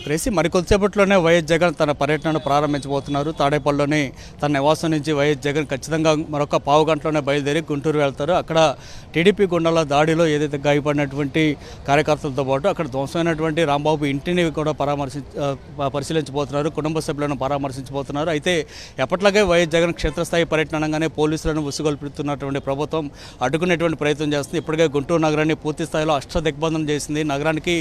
ప్రేసి మరికొద్దిసేపట్లోనే YS Jagan తన పర్యటనను ప్రారంభించబోతున్నారు. తాడేపల్లిలోని తన నివాసం నుంచి వైఎస్ జగన్ ఖచ్చితంగా మరొక పావు గంటలోనే బయలుదేరి గుంటూరు వెళ్తారు. అక్కడ టీడీపీ గుండాల దాడిలో ఏదైతే గాయపడినటువంటి కార్యకర్తలతో పాటు అక్కడ ధ్వంసమైనటువంటి రాంబాబు ఇంటిని కూడా పరిశీలించబోతున్నారు. కుటుంబ సభ్యులను పరామర్శించబోతున్నారు. అయితే ఎప్పట్లాగే వైఎస్ జగన్ క్షేత్రస్థాయి పర్యటన అనగానే పోలీసులను ఉసుగొల్పుతున్నటువంటి ప్రభుత్వం అడ్డుకునేటువంటి ప్రయత్నం చేస్తుంది. ఇప్పటికే గుంటూరు నగరాన్ని పూర్తి స్థాయిలో అష్టదిగ్బంధనం చేసింది. నగరానికి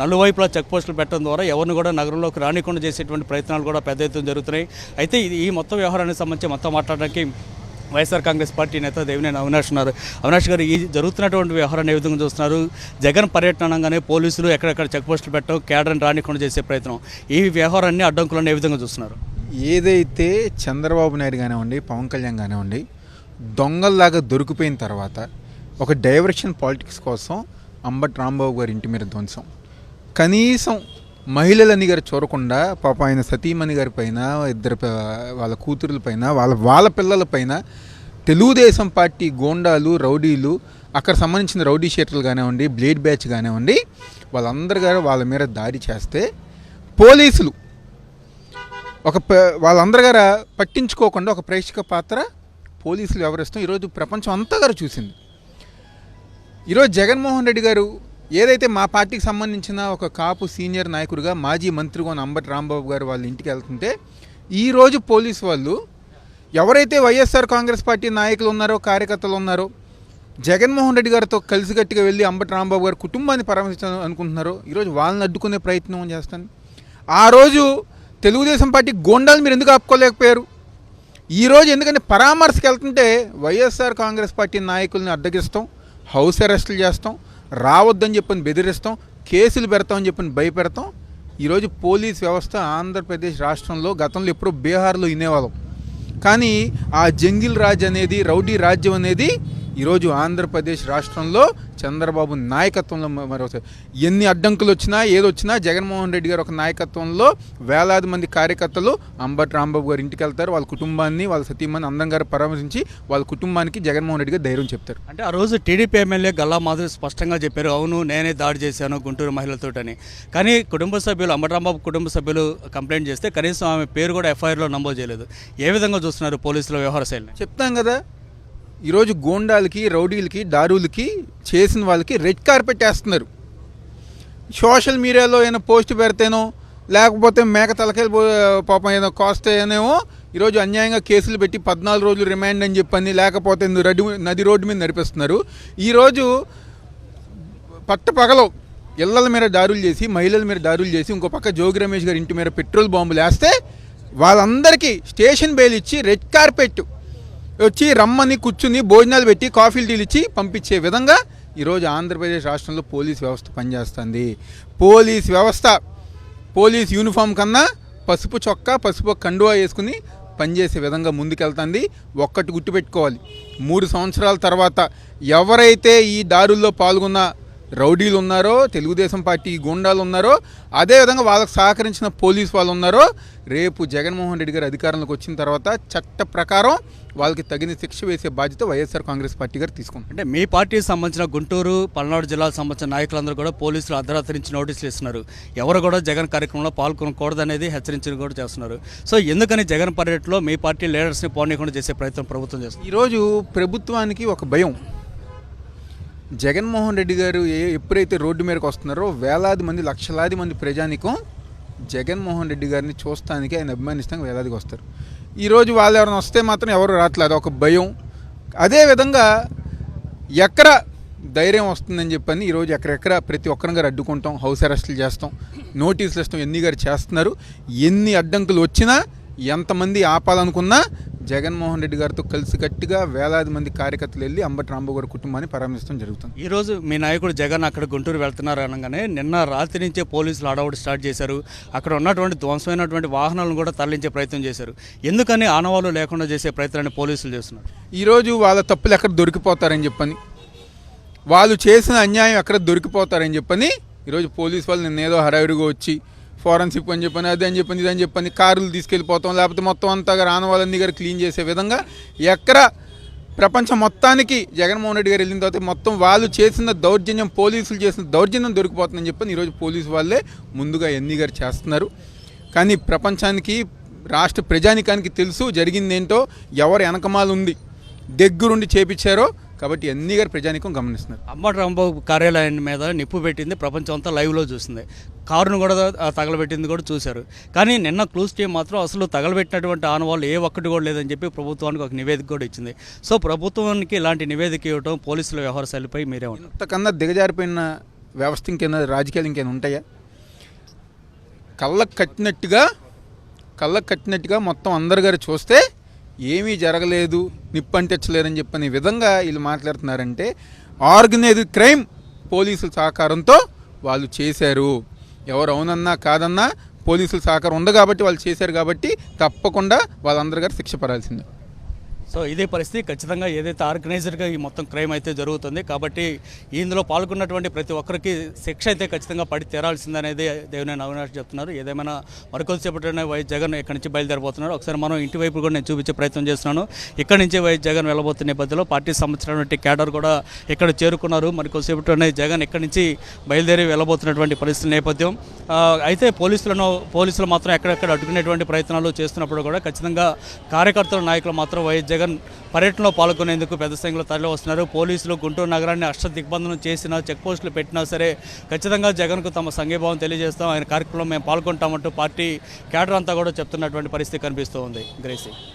నలువైపులా చెక్ పోస్టులు పెట్టడం ద్వారా ఎవరిని కూడా నగరంలోకి రానికుండా చేసేటువంటి ప్రయత్నాలు కూడా పెద్ద ఎత్తున జరుగుతున్నాయి. అయితే ఈ మొత్తం వ్యవహారానికి సంబంధించి మొత్తం మాట్లాడడానికి వైఎస్ఆర్ కాంగ్రెస్ పార్టీ నేత దేవినేని అవినాష్ ఉన్నారు. అవినాష్ గారు, ఈ జరుగుతున్నటువంటి వ్యవహారాన్ని ఏ విధంగా చూస్తున్నారు? జగన్ పర్యటన అనగానే పోలీసులు ఎక్కడెక్కడ చెక్ పోస్టులు పెట్టడం, కేడర్ని రానికుండా చేసే ప్రయత్నం, ఈ వ్యవహారాన్ని అడ్డంకులను ఏ విధంగా చూస్తున్నారు? ఏదైతే చంద్రబాబు నాయుడు కానివ్వండి, పవన్ కళ్యాణ్ కానివ్వండి, దొంగల్లాగా దొరికిపోయిన తర్వాత ఒక డైవర్షన్ పాలిటిక్స్ కోసం అంబటి రాంబాబు గారి ఇంటి మీద ధ్వంసం, కనీసం మహిళలని గారు చూడకుండా పాప ఆయన సతీమణి గారి పైన, ఇద్దరు వాళ్ళ కూతురుల పైన, వాళ్ళ పిల్లల పైన తెలుగుదేశం పార్టీ గోండాలు, రౌడీలు, అక్కడ సంబంధించిన రౌడీ షీటర్లు కానివ్వండి, బ్లేడ్ బ్యాచ్ కానివ్వండి, వాళ్ళందరూ గారు వాళ్ళ మీద దాడి చేస్తే పోలీసులు వాళ్ళందరూ గారు పట్టించుకోకుండా ఒక ప్రేక్షక పాత్ర పోలీసులు వ్యవహరిస్తాం ఈరోజు ప్రపంచం అంతా గారు చూసింది. ఈరోజు జగన్మోహన్ రెడ్డి గారు ఏదైతే మా పార్టీకి సంబంధించిన ఒక కాపు సీనియర్ నాయకుడిగా మాజీ మంత్రిగా ఉన్న అంబటి రాంబాబు గారు వాళ్ళ ఇంటికి వెళ్తుంటే ఈరోజు పోలీసు వాళ్ళు ఎవరైతే వైఎస్ఆర్ కాంగ్రెస్ పార్టీ నాయకులు ఉన్నారో, కార్యకర్తలు ఉన్నారో, జగన్మోహన్ రెడ్డి గారితో కలిసికట్టుగా వెళ్ళి అంబటి రాంబాబు గారి కుటుంబాన్ని పరామర్శించాలని అనుకుంటున్నారో ఈరోజు వాళ్ళని అడ్డుకునే ప్రయత్నం చేస్తాను. ఆ రోజు తెలుగుదేశం పార్టీ గోండాలు మీరు ఎందుకు ఆపుకోలేకపోయారు? ఈరోజు ఎందుకంటే పరామర్శకు వెళ్తుంటే వైఎస్ఆర్ కాంగ్రెస్ పార్టీ నాయకుల్ని అడ్డగిస్తాం, హౌస్ అరెస్టులు చేస్తాం, రావద్దని చెప్పని బెదిరిస్తాం, కేసులు పెడతామని చెప్పని భయపెడతాం. ఈరోజు పోలీస్ వ్యవస్థ ఆంధ్రప్రదేశ్ రాష్ట్రంలో గతంలో ఎప్పుడో బీహార్లో వినేవాళ్ళం, కానీ ఆ జంగిల్ రాజ్ అనేది, రౌడీ రాజ్యం అనేది ఈరోజు ఆంధ్రప్రదేశ్ రాష్ట్రంలో చంద్రబాబు నాయకత్వంలో మరోసారి ఎన్ని అడ్డంకులు వచ్చినా ఏదొచ్చినా జగన్మోహన్ రెడ్డి గారు ఒక నాయకత్వంలో వేలాది మంది కార్యకర్తలు అంబటి రాంబాబు గారు ఇంటికి వెళ్తారు. వాళ్ళ కుటుంబాన్ని, వాళ్ళ సతీమణి అందం గారు పరామర్శించి వాళ్ళ కుటుంబానికి జగన్మోహన్ రెడ్డి గారు ధైర్యం చెప్తారు. అంటే ఆ రోజు టీడీపీ ఎమ్మెల్యే గల్లా మాధవ్ స్పష్టంగా చెప్పారు, అవును నేనే దాడి చేశాను గుంటూరు మహిళలతోటని. కానీ కుటుంబ సభ్యులు, అంబటి రాంబాబు కుటుంబ సభ్యులు కంప్లైంట్ చేస్తే కనీసం ఆమె పేరు కూడా ఎఫ్ఐఆర్లో నమోదు చేయలేదు. ఏ విధంగా చూస్తున్నారు పోలీసుల వ్యవహార శైలిని? చెప్తాం కదా, ఈరోజు గోండాలకి, రౌడీలకి, దారులకి చేసిన వాళ్ళకి రెడ్ కార్పెట్ వేస్తున్నారు. సోషల్ మీడియాలో ఏమైనా పోస్ట్ పెడితేనో, లేకపోతే మేక తలకాయలు పాపం ఏదో కోస్తేనేమో ఈరోజు అన్యాయంగా కేసులు పెట్టి 14 రోజులు రిమాండ్ అని చెప్పని, లేకపోతే నది రోడ్డు మీద నడిపిస్తున్నారు. ఈరోజు పట్టపగలో ఇళ్ల మీద దారులు చేసి, మహిళల మీద దారులు చేసి, ఇంకో పక్క జోగి రమేష్ గారి ఇంటి మీద పెట్రోల్ బాంబులు వేస్తే వాళ్ళందరికీ స్టేషన్ బెయిల్ ఇచ్చి రెడ్ కార్పెట్ వచ్చి రమ్మని కూర్చుని భోజనాలు పెట్టి కాఫీలు టీలు ఇచ్చి పంపించే విధంగా ఈరోజు ఆంధ్రప్రదేశ్ రాష్ట్రంలో పోలీస్ వ్యవస్థ పనిచేస్తుంది. పోలీస్ వ్యవస్థ పోలీస్ యూనిఫామ్ కన్నా పసుపు చొక్కా, పసుపు కండువా వేసుకుని పనిచేసే విధంగా ముందుకెళ్తుంది. ఒక్కటి గుర్తుపెట్టుకోవాలి, 3 సంవత్సరాల తర్వాత ఎవరైతే ఈ దారుల్లో పాల్గొన్న రౌడీలు ఉన్నారో, తెలుగుదేశం పార్టీ గుండాలు ఉన్నారో, అదేవిధంగా వాళ్ళకు సహకరించిన పోలీస్ వాళ్ళు ఉన్నారో, రేపు జగన్మోహన్ రెడ్డి గారు అధికారంలోకి వచ్చిన తర్వాత చట్ట ప్రకారం వాళ్ళకి తగిన శిక్ష వేసే బాధ్యత వైఎస్ఆర్ కాంగ్రెస్ పార్టీ గారు తీసుకుంటారు. అంటే మీ పార్టీకి సంబంధించిన గుంటూరు, పల్నాడు జిల్లాకు సంబంధించిన నాయకులందరూ కూడా పోలీసులు అర్ధరాత్రి నుంచి నోటీసులు ఇస్తున్నారు. ఎవరు కూడా జగన్ కార్యక్రమంలో పాల్గొనకూడదనేది హెచ్చరించడం కూడా చేస్తున్నారు. సో ఎందుకని జగన్ పర్యటనలో మీ పార్టీ లీడర్స్ని పోనీయకుండా చేసే ప్రయత్నం ప్రభుత్వం చేస్తుంది? ఈరోజు ప్రభుత్వానికి ఒక భయం. జగన్మోహన్ రెడ్డి గారు ఎప్పుడైతే రోడ్డు మీదకి వస్తున్నారో వేలాది మంది, లక్షలాది మంది ప్రజానికం జగన్మోహన్ రెడ్డి గారిని చూస్తానికి, ఆయన అభిమానిస్తానికి వేలాదిగా వస్తారు. ఈరోజు వాళ్ళు ఎవరైనా వస్తే మాత్రం ఎవరు రావట్లేదు, ఒక భయం. అదేవిధంగా ఎక్కడ ధైర్యం వస్తుందని చెప్పని ఈరోజు ఎక్కడెక్కడ ప్రతి ఒక్కరి గారు అడ్డుకుంటాం, హౌస్ అరెస్టులు చేస్తాం, నోటీసులు ఇస్తాం, ఎన్ని గారు చేస్తున్నారు. ఎన్ని అడ్డంకులు వచ్చినా, ఎంతమంది ఆపాలనుకున్నా జగన్మోహన్ రెడ్డి గారితో కలిసి గట్టిగా వేలాది మంది కార్యకర్తలు వెళ్ళి అంబటి రాంబాబు గారి కుటుంబాన్ని పరామర్శించడం జరుగుతుంది. ఈరోజు మీ నాయకుడు జగన్ అక్కడ గుంటూరు వెళ్తున్నారు అనగానే నిన్న రాత్రి నుంచే పోలీసులు అడవుడు స్టార్ట్ చేశారు. అక్కడ ఉన్నటువంటి ధ్వంసమైనటువంటి వాహనాలను కూడా తరలించే ప్రయత్నం చేశారు. ఎందుకని ఆనవాళ్ళు లేకుండా చేసే ప్రయత్నాన్ని పోలీసులు చేస్తున్నారు? ఈరోజు వాళ్ళ తప్పులు ఎక్కడ దొరికిపోతారని చెప్పని, వాళ్ళు చేసిన అన్యాయం ఎక్కడ దొరికిపోతారని చెప్పని ఈరోజు పోలీసు వాళ్ళు నిన్నేదో హడావిడిగా వచ్చి ఫోరెన్సిక్ అని చెప్పని, అది అని చెప్పని, ఇదని చెప్పని కార్లు తీసుకెళ్ళిపోతాం, లేకపోతే మొత్తం అంతా ఆనవాళ్ళన్నీ గారు క్లీన్ చేసే విధంగా ఎక్కడ ప్రపంచం మొత్తానికి జగన్మోహన్ రెడ్డి గారు వెళ్ళిన తర్వాత మొత్తం వాళ్ళు చేసిన దౌర్జన్యం, పోలీసులు చేసిన దౌర్జన్యం దొరికిపోతుందని చెప్పని ఈరోజు పోలీసు వాళ్ళే ముందుగా ఎన్ని గారు చేస్తున్నారు. కానీ ప్రపంచానికి, రాష్ట్ర ప్రజానికానికి తెలుసు జరిగిందేంటో, ఎవరు వెనకమాలు ఉంది, దగ్గరుండి చేపించారో. కాబట్టి ఎన్ని గారు ప్రజానికం గమనిస్తున్నారు. అంబటి రాంబాబు కార్యాలయం మీద నిప్పు పెట్టింది ప్రపంచం అంతా లైవ్లో చూసింది. కారును కూడా తగలబెట్టింది కూడా చూశారు. కానీ నిన్న క్లూస్ టీం మాత్రం అసలు తగలబెట్టినటువంటి ఆనవాళ్ళు ఏ ఒక్కటి కూడా లేదని చెప్పి ప్రభుత్వానికి ఒక నివేదిక కూడా ఇచ్చింది. సో ప్రభుత్వానికి ఇలాంటి నివేదిక ఇవ్వడం పోలీసుల వ్యవహార శైలిపై మీరే ఉంటారు. ఇంతకన్నా దిగజారిపోయిన వ్యవస్థ ఇంకేనా, రాజకీయాలు ఇంకేమైనా ఉంటాయా? కళ్ళకు కట్టినట్టుగా మొత్తం అందరు గారు చూస్తే ఏమీ జరగలేదు, నిప్పంటించలేదని చెప్పని విధంగా వీళ్ళు మాట్లాడుతున్నారంటే ఆర్గనైజ్డ్ క్రైమ్ పోలీసుల సహకారంతో వాళ్ళు చేశారు. ఎవరు అవునన్నా కాదన్నా పోలీసుల సహకారం ఉంది కాబట్టి వాళ్ళు చేశారు. కాబట్టి తప్పకుండా వాళ్ళందరూ గారు శిక్ష పడాల్సిందే. సో ఇదే పరిస్థితి. ఖచ్చితంగా ఏదైతే ఆర్గనైజర్గా ఈ మొత్తం క్రైమ్ అయితే జరుగుతుంది కాబట్టి ఇందులో పాల్గొన్నటువంటి ప్రతి ఒక్కరికి శిక్ష అయితే ఖచ్చితంగా పడి తీరాల్సిందనేది దేవినేని అవినాష్ చెప్తున్నారు. ఏదేమైనా మరికొద్దిసేపట్లోనే వైఎస్ జగన్ ఇక్కడి నుంచి బయలుదేరిపోతున్నారు. ఒకసారి మనం ఇంటి వైపు కూడా నేను చూపించే ప్రయత్నం చేస్తున్నాను. ఇక్కడి నుంచి వైఎస్ జగన్ వెళ్ళబోతున్న నేపథ్యంలో పార్టీకి సంబంధించినటువంటి క్యాడర్ కూడా ఇక్కడ చేరుకున్నారు. మరికొద్దిసేపట్లోనే జగన్ ఇక్కడి నుంచి బయలుదేరి వెళ్ళబోతున్నటువంటి పరిస్థితి నేపథ్యం. అయితే పోలీసులు మాత్రం ఎక్కడెక్కడ అడ్డుకునేటువంటి ప్రయత్నాలు చేస్తున్నప్పుడు కూడా ఖచ్చితంగా కార్యకర్తల నాయకులు మాత్రం వైఎస్ జగన్ పర్యటనలో పాల్గొనేందుకు పెద్ద సంఖ్యలో తరలి వస్తున్నారు. పోలీసులు గుంటూరు నగరాన్ని దిగ్బంధనం చేసినా, చెక్ పోస్టులు పెట్టినా సరే ఖచ్చితంగా జగన్కు తమ సంఘీభావం తెలియజేస్తాం, ఆయన కార్యక్రమంలో మేము పాల్గొంటామంటూ పార్టీ క్యాడర్ అంతా కూడా చెప్తున్నటువంటి పరిస్థితి కనిపిస్తూ ఉంది. గ్రేసీ.